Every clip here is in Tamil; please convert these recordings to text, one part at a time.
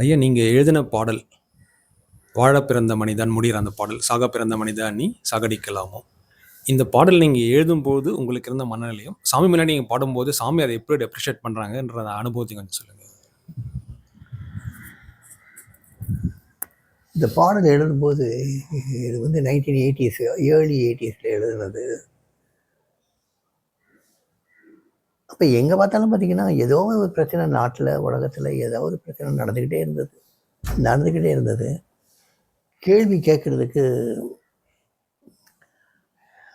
ஐயா, நீங்கள் எழுதின பாடல் வாழ பிறந்த மனிதன் முடிகிற அந்த பாடல், சாக பிறந்த மனிதன் நீ சாகடிக்கலாமோ, இந்த பாடல் நீங்கள் எழுதும்போது உங்களுக்கு இருந்த மனநிலையும், சாமி முன்னாடி நீங்கள் பாடும்போது சாமி அதை எப்படி அப்ரிஷியேட் பண்ணுறாங்கன்ற அனுபவத்தை கொஞ்சம் சொல்லுங்கள். இந்த பாடல் எழுதும்போது இது வந்து 1980s ஏர்லி 80s எழுதுனது. அப்போ எங்கே பார்த்தாலும் பார்த்தீங்கன்னா ஏதோ ஒரு பிரச்சனை, நாட்டில் உலகத்தில் ஏதோ ஒரு பிரச்சனை நடந்துக்கிட்டே இருந்தது. கேள்வி கேட்குறதுக்கு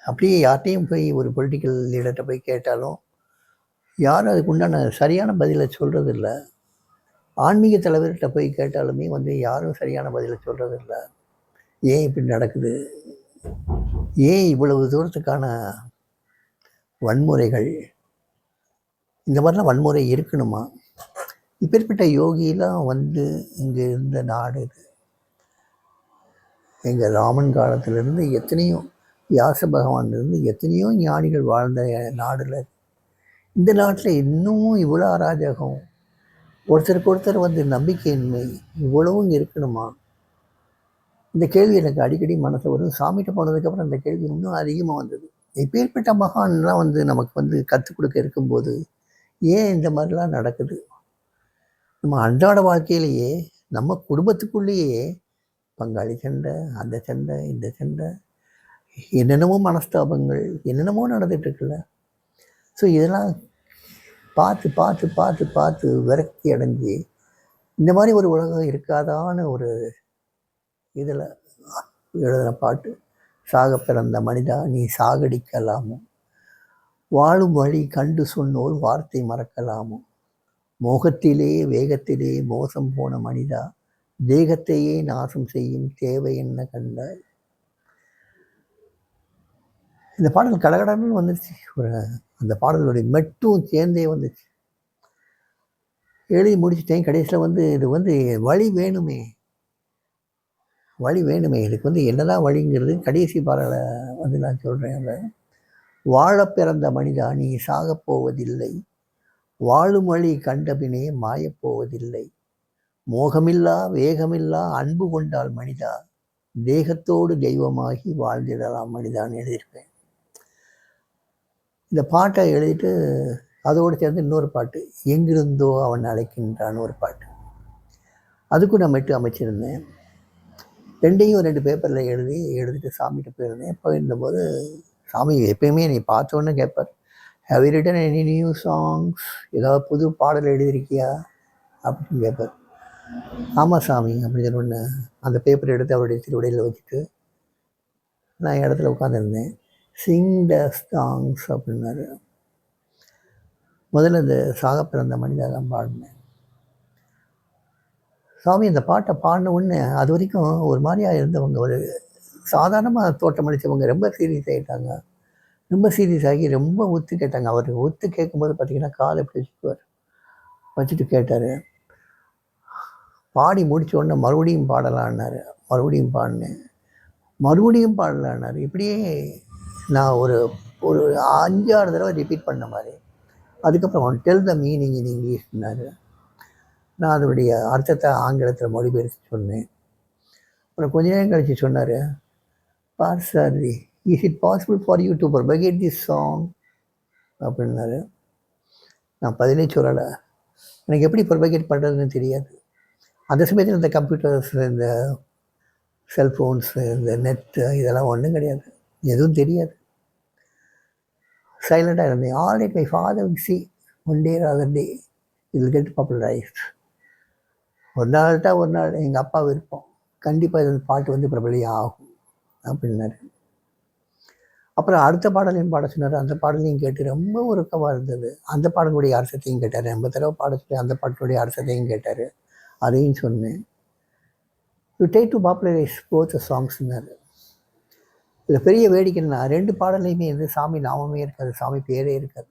அப்படியே யார்கிட்டையும் போய் ஒரு பொலிட்டிக்கல் லீடர்கிட்ட போய் கேட்டாலும் யாரும் அதுக்கு உண்டான சரியான பதிலை சொல்கிறதில்ல. ஆன்மீக தலைவர்கிட்ட போய் கேட்டாலுமே யாரும் சரியான பதிலை சொல்கிறதில்ல. ஏன் இப்படி நடக்குது, ஏன் இவ்வளவு தூரத்துக்கான வன்முறைகள், இந்த மாதிரிலாம் வன்முறை இருக்கணுமா, இப்பேற்பட்ட யோகிலாம் இங்கே இருந்த நாடு இது. எங்கள் ராமன் காலத்திலிருந்து எத்தனையோ, வியாச பகவான்லேருந்து எத்தனையோ ஞானிகள் வாழ்ந்த நாடில், இந்த நாட்டில் இன்னமும் இவ்வளோ அராஜகம், ஒருத்தருக்கு ஒருத்தர் நம்பிக்கையின்மை இவ்வளவும் இருக்கணுமா? இந்த கேள்வி எனக்கு அடிக்கடி மனசு வரும். சாமிகிட்ட போனதுக்கப்புறம் அந்த கேள்வி இன்னும் அதிகமாக வந்தது. இப்பேற்பட்ட மகான்லாம் நமக்கு கற்றுக் கொடுக்க இருக்கும்போது ஏன் இந்த மாதிரிலாம் நடக்குது? நம்ம அன்றாட வாழ்க்கையிலேயே, நம்ம குடும்பத்துக்குள்ளேயே பங்காளி சண்டை, அந்த சண்டை, இந்த சண்டை, என்னென்னமோ மனஸ்தாபங்கள், என்னென்னமோ நடந்துகிட்ருக்குல்ல. ஸோ இதெல்லாம் பார்த்து பார்த்து பார்த்து பார்த்து விரக்தி அடைஞ்சி, இந்த மாதிரி ஒரு உலகம் இருக்காதான்னு ஒரு இதில் எழுதின பாட்டு சாக பிறந்த மனிதா நீ சாகடிக்கலாமோ, வாழும் வழி கண்டு சொன்னோர் வார்த்தை மறக்கலாமோ, மோகத்திலே வேகத்திலே மோசம் போன மனிதா தேகத்தையே நாசம் செய்யும் தேவை என்ன கண்டாய். இந்த பாடல் கடகடன்னு வந்துருச்சு. அந்த பாடலுடைய மெட்டும் சேர்ந்தே வந்துச்சு. எழுதி முடிச்சுட்டேன். கடைசியில் இது வழி வேணுமே, இதுக்கு என்னதான் வழிங்கிறது கடைசி பாடலை நான் சொல்கிறேன். வாழ பிறந்த மனிதா நீ சாகப் போவதில்லை, வாழும் வழி கண்டபினே மாயப்போவதில்லை, மோகமில்லா வேகமில்லா அன்பு கொண்டால் மனிதா தேகத்தோடு தெய்வமாகி வாழ்ந்திடலாம் மனிதான்னு எழுதியிருப்பேன். இந்த பாட்டை எழுதிட்டு அதோடு சேர்ந்து இன்னொரு பாட்டு, எங்கிருந்தோ அவன் அழைக்கின்றான்னு ஒரு பாட்டு, அதுக்கும் நான் மெட்டு அமைச்சிருந்தேன். ரெண்டையும் 2 பேப்பரில் எழுதிட்டு சாமிகிட்ட போயிருந்தேன். போயிருந்தபோது சாமி எப்பயுமே நீ பார்த்தோன்னே கேட்பார், have you written any new songs, ஏதாவது புது பாடல் எழுதியிருக்கியா அப்படின்னு கேட்பார். ஆமாம் சாமி அப்படின்னு சொன்ன அந்த பேப்பர் எடுத்து அவருடைய திருவடியில் வச்சுட்டு நான் இடத்துல உட்காந்துருந்தேன். சிங் த சாங்ஸ் அப்படின்னாரு. முதல்ல இந்த சாக பிறந்த மனிதெல்லாம் பாடினேன். சாமி அந்த பாட்டை பாடின உடனே அது வரைக்கும் ஒரு மாதிரியாக இருந்தவங்க, ஒரு சாதாரணமாக தோட்டம் அடித்தவங்க ரொம்ப சீரியஸ் ஆகிட்டாங்க. ரொம்ப சீரியஸ் ஆகி ரொம்ப ஒத்து கேட்டாங்க. அவர் ஒத்து கேட்கும்போது பார்த்தீங்கன்னா காலை எப்படி வச்சுட்டு கேட்டார். பாடி முடித்த உடனே மறுபடியும் பாடலான்னாரு. மறுபடியும் பாடினேன். மறுபடியும் பாடலான்னாரு. இப்படியே நான் ஒரு 5-6 தடவை ரிப்பீட் பண்ண மாதிரி. அதுக்கப்புறம் டெல் த மீனிங் இன் இங்கிலீஷ்னாரு. நான் அதனுடைய அர்த்தத்தை ஆங்கிலத்தில் மொழிபெயர்த்து சொன்னேன். அப்புறம் கொஞ்ச நேரம் கழித்து சொன்னார், பார்சாரி is it possible for you to propagate this song அப்படின்னாரு. நான் பதிலே சொல்லலை. எனக்கு எப்படி ப்ரொபகேட் பண்ணுறதுன்னு தெரியாது. அந்த சமயத்தில் இந்த கம்ப்யூட்டர்ஸ், இந்த செல்ஃபோன்ஸு, இந்த நெட்டு இதெல்லாம் ஒன்றும் கிடையாது, எதுவும் தெரியாது. சைலண்டாக இருந்தேன். Alright my father will see one day other day it will get popularised. ஒரு நாள் எங்கள் அப்பா விருப்பம், கண்டிப்பாக இது பாட்டு பிரபலியம் ஆகும் அப்படின்னாரு. அப்புறம் அடுத்த பாடலையும் பாட சொன்னார். அந்த பாடலையும் கேட்டு ரொம்ப உருக்கமாக இருந்தது. அந்த பாடலுடைய அர்த்தத்தையும் கேட்டார். 80 தடவை பாட சொல்லி அந்த பாட்டுடைய அர்த்தத்தையும் கேட்டார். அதையும் சொன்னேன். You take to popularise both சாங்ஸ்னாரு. இதில் பெரிய வேடிக்கைன்னா 2 பாடலையுமே சாமி நாமமே இருக்காது, சாமி பேரே இருக்காது,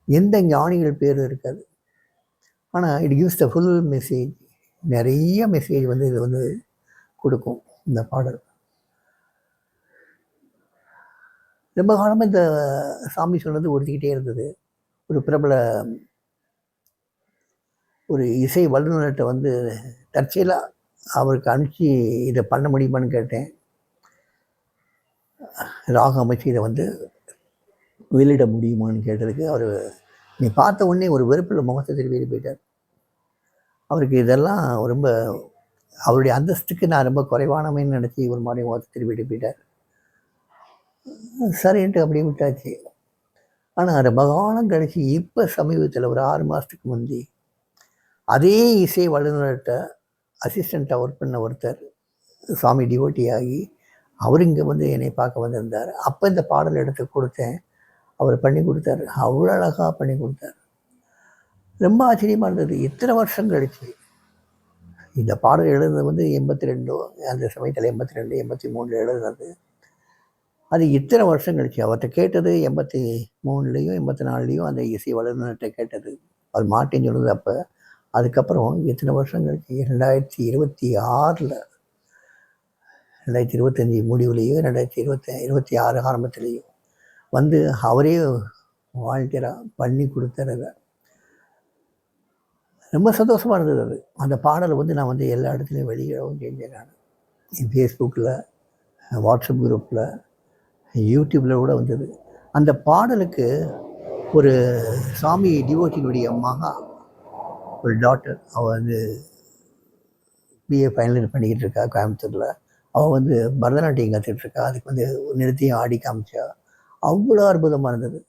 எந்த ஞானிகள் பேரும் இருக்காது. ஆனால் it gives the full message. நிறைய மெசேஜ் இது கொடுக்கும் இந்த பாடல். ரொம்ப காலமாக இந்த சாமி சொன்னது ஒருத்திக்கிட்டே இருந்தது. ஒரு பிரபல ஒரு இசை வல்லுநர்கிட்ட வந்து தற்செயலாக அவருக்கு அனுப்பிச்சி இதை பண்ண முடியுமான்னு கேட்டேன். ராகம் அமைச்சு இதை வந்து வெளியிட முடியுமான்னு கேட்டதுக்கு அவர் நீ பார்த்த உடனே ஒரு வெறுப்பில் முகத்தை திருப்பி போயிட்டார். அவருக்கு இதெல்லாம் ரொம்ப அவருடைய அந்தஸ்துக்கு நான் ரொம்ப குறைவானவன்னு நினச்சி ஒரு மாதிரி முகத்தை திருப்பிட்டு போயிட்டார். சரின்ட்டு அப்படியே விட்டாச்சு. ஆனால் ரொம்ப காலம் கழிச்சு இப்போ சமீபத்தில் ஒரு 6 மாதத்துக்கு முந்தி அதே இசை வல்லுநர்கிட்ட அசிஸ்டண்ட்டாக ஒர்க் பண்ண ஒருத்தர் சுவாமி டிவோட்டி ஆகி அவர் இங்கே வந்து என்னை பார்க்க வந்திருந்தார். அப்போ இந்த பாடல் எடுத்து கொடுத்தேன். அவர் பண்ணி கொடுத்தார். அவ்வளோ அழகாக பண்ணி கொடுத்தார். ரொம்ப ஆச்சரியமாக இருந்தது. இத்தனை வருஷம் கழிச்சு இந்த பாடல் எழுதுனது வந்து 82 அந்த சமயத்தில் 82 83 எழுதுனது. அது இத்தனை வருஷம் கழிச்சு அவர்கிட்ட கேட்டது 83லேயும் 84லேயும் அந்த இசை வல்லுநர்கிட்ட கேட்டது. அவர் மாட்டேன்னு சொன்னது அப்போ. அதுக்கப்புறம் இத்தனை வருஷம் கழிச்சு 2026 2025 முடிவுலேயோ 2026 ஆரம்பத்துலேயும் வந்து அவரே வாலண்டியராக பண்ணி கொடுத்தாரு. ரொம்ப சந்தோஷமாக இருந்தது அது. அந்த பாடலை வந்து நான் வந்து எல்லா இடத்துலையும் வெளியிடவும் செஞ்சேன். நான் ஃபேஸ்புக்கில், வாட்ஸ்அப் குரூப்பில், யூடியூப்பில் கூட வந்தது. அந்த பாடலுக்கு ஒரு சாமி டிவோட்டியினுடைய மகா ஒரு டாட்டர், அவள் வந்து பிஏ ஃபைனல் இயர் பண்ணிக்கிட்டு இருக்கா கோயம்புத்தூரில். அவள் வந்து பரதநாட்டியம் கற்றுட்ருக்கா. அதுக்கு வந்து நிறுத்தியும் ஆடி காமிச்சா. அவ்வளோ அற்புதமாக இருந்தது.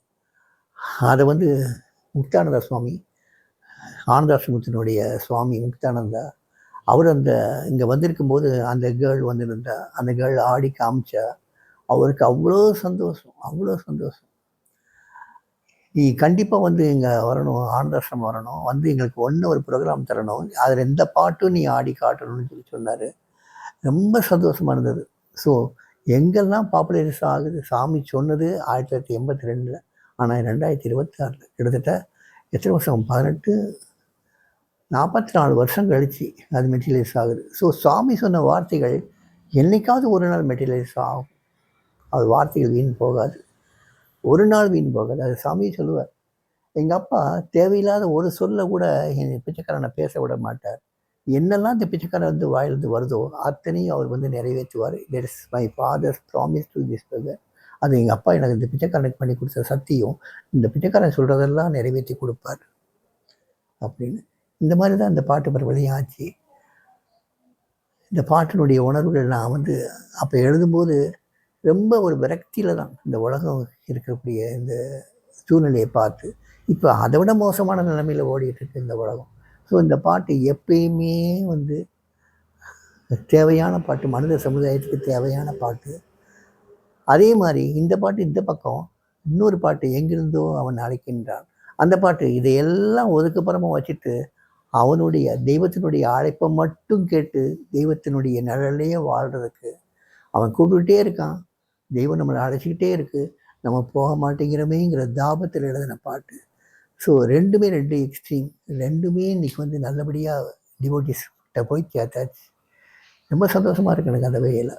அதை வந்து முக்தானந்த சுவாமி, ஆனந்தாசிரமத்தினுடைய சுவாமி முக்தானந்தா, அவர் அந்த இங்கே வந்திருக்கும்போது அந்த கேர்ள் வந்திருந்தா. அந்த கேர்ள் ஆடி காமிச்சா. அவருக்கு அவ்வளோ சந்தோஷம், அவ்வளோ சந்தோஷம். நீ கண்டிப்பாக வந்து இங்கே வரணும், ஆனந்தாசிரமம் வரணும், வந்து எங்களுக்கு ஒரு ப்ரோக்ராம் தரணும், அதில் எந்த பாட்டும் நீ ஆடி காட்டணும்னு சொல்லி சொன்னார். ரொம்ப சந்தோஷமாக இருந்தது. ஸோ எங்கெல்லாம் பாப்புலரைஸ் ஆகுது, சாமி சொன்னது 1982, ஆனால் 2026 கிட்டத்தட்ட எத்தனை வருஷம், 44 வருஷம் கழிச்சு அது மெட்டீரியலைஸ் ஆகுது. ஸோ சாமி சொன்ன வார்த்தைகள் என்னைக்காவது ஒரு நாள் மெட்டீரியலைஸ் ஆகும். அது வார்த்தைகள் வீண் போகாது, ஒரு நாள் வீண் போகாது. அது சாமியை சொல்லுவார். எங்கள் அப்பா தேவையில்லாத ஒரு சொல்ல கூட என் பிச்சைக்காரனை பேச விட மாட்டார். என்னெல்லாம் இந்த பிச்சைக்காரன் வந்து வாயிலிருந்து வருதோ அத்தனையும் அவர் வந்து நிறைவேற்றுவார். That is my fathers promise to this brother. அது எங்கள் அப்பா எனக்கு இந்த பிச்சைக்காரனுக்கு பண்ணி கொடுத்த சத்தியம். இந்த பிச்சைக்காரன் சொல்கிறதெல்லாம் நிறைவேற்றி கொடுப்பார் அப்படின்னு. இந்த மாதிரி தான் இந்த பாட்டு பரவலையும் ஆச்சு. இந்த பாட்டினுடைய உணர்வுகள் நான் வந்து அப்போ எழுதும்போது ரொம்ப ஒரு விரக்தியில் தான் இந்த உலகம் இருக்கக்கூடிய இந்த சூழ்நிலையை பார்த்து, இப்போ அதை விட மோசமான நிலைமையில் ஓடிட்டு இருக்கு இந்த உலகம். ஸோ இந்த பாட்டு எப்பயுமே வந்து தேவையான பாட்டு, மனித சமுதாயத்துக்கு தேவையான பாட்டு. அதே மாதிரி இந்த பாட்டு இந்த பக்கம் இன்னொரு பாட்டு, எங்கிருந்தோ அவன் அழைக்கின்றான். அந்த பாட்டு இதையெல்லாம் ஒதுக்குப்புறமாக வச்சுட்டு அவனுடைய தெய்வத்தினுடைய அழைப்பை மட்டும் கேட்டு தெய்வத்தினுடைய நிழலையே வாழ்கிறதுக்கு அவன் கூப்பிட்டுக்கிட்டே இருக்கான். தெய்வம் நம்மளை அழைச்சிக்கிட்டே இருக்குது, நம்ம போக மாட்டேங்கிறமேங்கிற தாபத்தில் எழுதின பாட்டு. ஸோ ரெண்டுமே 2 எக்ஸ்ட்ரீம். ரெண்டுமே இன்றைக்கி வந்து நல்லபடியாக டிவோட்டிஸ்கிட்ட போய் சேர்த்தாச்சு. ரொம்ப சந்தோஷமாக இருக்குது எனக்கு அந்த வகையில்.